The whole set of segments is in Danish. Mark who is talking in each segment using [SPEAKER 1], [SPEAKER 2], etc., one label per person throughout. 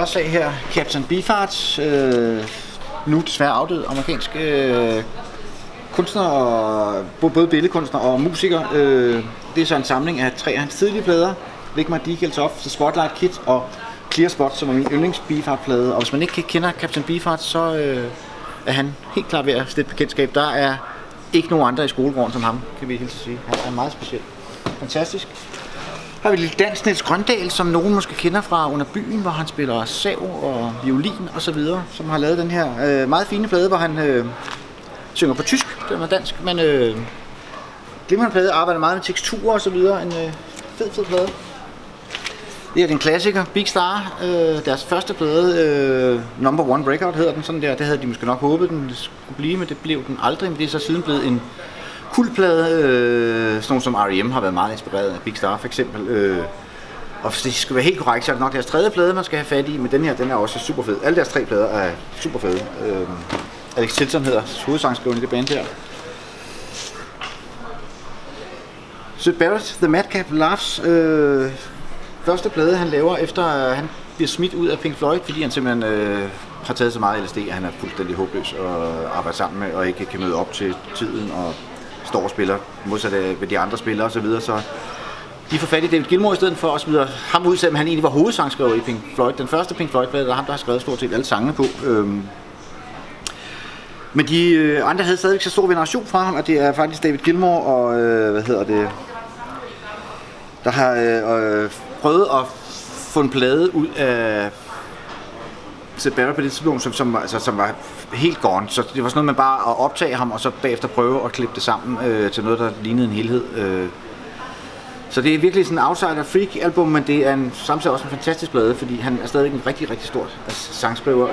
[SPEAKER 1] Sag her, Captain Beefheart, nu desværre afdød amerikansk kunstner, og både billedkunstner og musiker. Det er så en samling af 3 af hans tidlige plader, Lick My Decals Off, The Spotlight Kit og Clear Spot, som er min yndlings Beefheart-plade. Og hvis man ikke kender Captain Beefheart, så er han helt klar ved at stifte bekendtskab. Der er ikke nogen andre i skolegården som ham, kan vi helt sige. Han er meget speciel. Fantastisk. Her har vi lille dans Niels Grøndal, som nogen måske kender fra Under Byen, hvor han spiller sav og violin og så videre, som har lavet den her meget fine plade, hvor han synger på tysk, den var dansk, men glimrende plade, arbejder meget med teksturer og så videre, en fed plade. Det er en klassiker, Big Star, deres første plade, Number One Breakout hedder den, sådan der, det havde de måske nok håbet, den skulle blive, men det blev den aldrig, men det er så siden blevet en kultplade, sådan nogle som R.E.M. har været meget inspireret af Big Star for eksempel. Og hvis det skal være helt korrekt, så er det nok deres tredje plade, man skal have fat i, men den her, den er også super fed. Alle deres 3 plader er super fede. Alex Tilton hedder hovedsangskriven i det band her. Syd Barrett, The Madcap Laughs, første plade han laver efter han bliver smidt ud af Pink Floyd, fordi han simpelthen har taget så meget LSD, at han er fuldstændig håbløs at arbejde sammen med, og ikke kan møde op til tiden, og står og spiller modsat af de andre spillere osv. Så de får fat i David Gilmour i stedet for at smide ham ud, selvom han egentlig var hovedsangskriver i Pink Floyd. Den første Pink Floyd-plade, der ham, der har skrevet stort set alle sangene på. Men de andre havde stadigvæk så stor veneration fra ham, og det er faktisk David Gilmour og der har prøvet at få en plade ud af Syd Barrett på det tidspunkt, som var helt gone. Så det var sådan noget med bare at optage ham, og så bagefter prøve at klippe det sammen til noget, der lignede en helhed. Så det er virkelig sådan en outsider-freak-album, men det er samtidig også en fantastisk plade, fordi han er stadig en rigtig, rigtig stor sangskriver.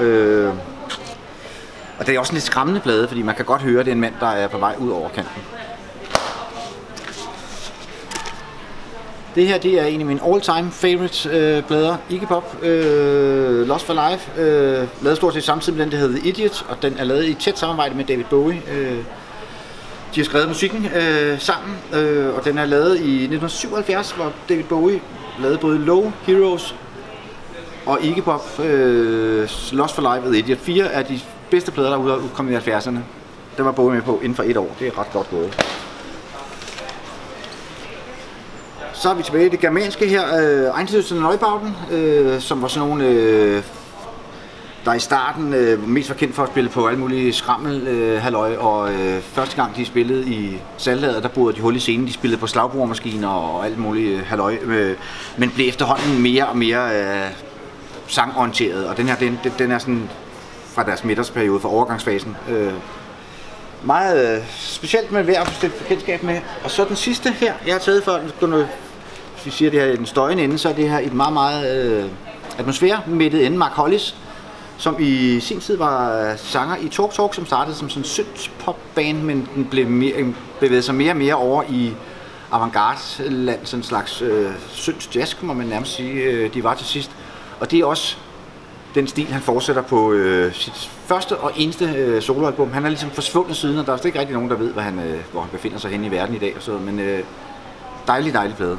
[SPEAKER 1] Og det er også en lidt skræmmende plade, fordi man kan godt høre, at det er en mand, der er på vej ud over kanten. Det her, det er en af mine all-time favorite plader, Iggy Pop, Lost for Life, lavet stort set samtidig med den, der hedder The Idiot, og den er lavet i tæt samarbejde med David Bowie. De har skrevet musikken sammen, og den er lavet i 1977, hvor David Bowie lavede både Low, Heroes og Iggy Pop, Lost for Life og The Idiot. 4 af de bedste plader, der er udkommet i 70'erne. Den var Bowie med på inden for 1 år. Det er ret godt gået. Så er vi tilbage i det germanske her, Einstürzende Neubauten, som var sådan nogle, der i starten mest var kendt for at spille på alle mulige skrammel-halløj, og første gang de spillede i Saltlaget, der borede de hul i scenen, de spillede på slagboremaskiner og alt muligt halløj, men blev efterhånden mere og mere sangorienteret, og den her, den er sådan fra deres midtersperiode, fra overgangsfasen. Meget specielt med værd at stifte bekendtskab med. Og så den sidste her, jeg har taget for, hvis vi siger det her i den støjende ende, så er det her et meget, meget atmosfæremættet ende, Mark Hollis, som i sin tid var sanger i Talk Talk, som startede som sådan en synth-pop-band, men den bevægede sig mere og mere over i avantgarde-land, sådan en slags synth-jazz, kan man nærmest sige, de var til sidst. Og det er også den stil, han fortsætter på sit første og eneste soloalbum. Han er ligesom forsvundet siden, og der er ikke rigtig nogen, der ved, hvor han befinder sig henne i verden i dag. Og så, men dejlig plade.